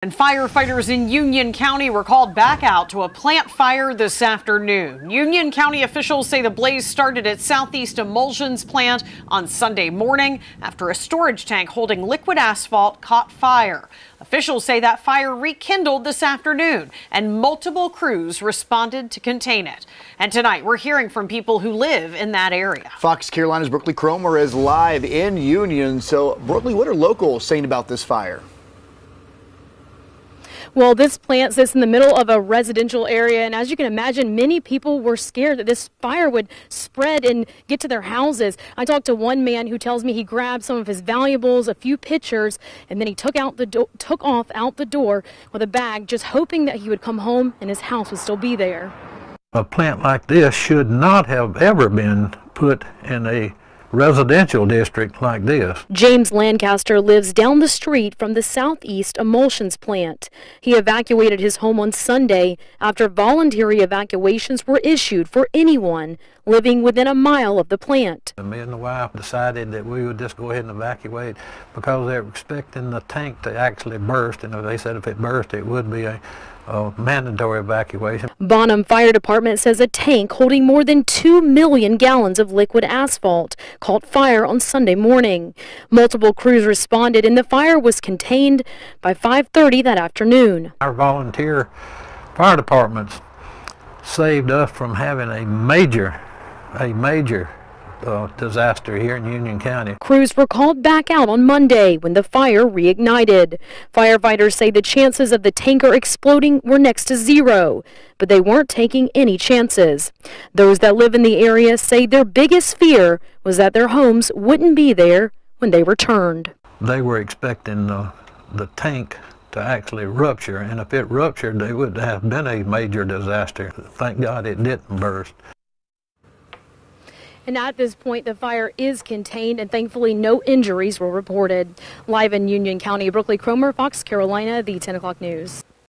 And firefighters in Union County were called back out to a plant fire this afternoon. Union County officials say the blaze started at Southeast Emulsions plant on Sunday morning after a storage tank holding liquid asphalt caught fire. Officials say that fire rekindled this afternoon and multiple crews responded to contain it. And tonight we're hearing from people who live in that area. Fox Carolina's Brookley Cromer is live in Union. So, Brookley, what are locals saying about this fire? Well, this plant sits in the middle of a residential area, and as you can imagine, many people were scared that this fire would spread and get to their houses. I talked to one man who tells me he grabbed some of his valuables, a few pictures, and then he took off out the door with a bag, just hoping that he would come home and his house would still be there. A plant like this should not have ever been put in a residential district like this. James Lancaster lives down the street from the Southeast Emulsions plant. He evacuated his home on Sunday after voluntary evacuations were issued for anyone living within a mile of the plant. Me and the wife decided that we would just go ahead and evacuate because they were expecting the tank to actually burst, and they said if it burst it would be a mandatory evacuation. Bonham Fire Department says a tank holding more than 2 million gallons of liquid asphalt caught fire on Sunday morning. Multiple crews responded and the fire was contained by 5:30 that afternoon. Our volunteer fire departments saved us from having a major disaster here in Union County. Crews were called back out on Monday when the fire reignited. Firefighters say the chances of the tanker exploding were next to zero, but they weren't taking any chances. Those that live in the area say their biggest fear was that their homes wouldn't be there when they returned. They were expecting the tank to actually rupture, and if it ruptured, they would have been a major disaster. Thank God it didn't burst. And at this point, the fire is contained, and thankfully no injuries were reported. Live in Union County, Brookley Cromer, Fox Carolina, the 10 o'clock news.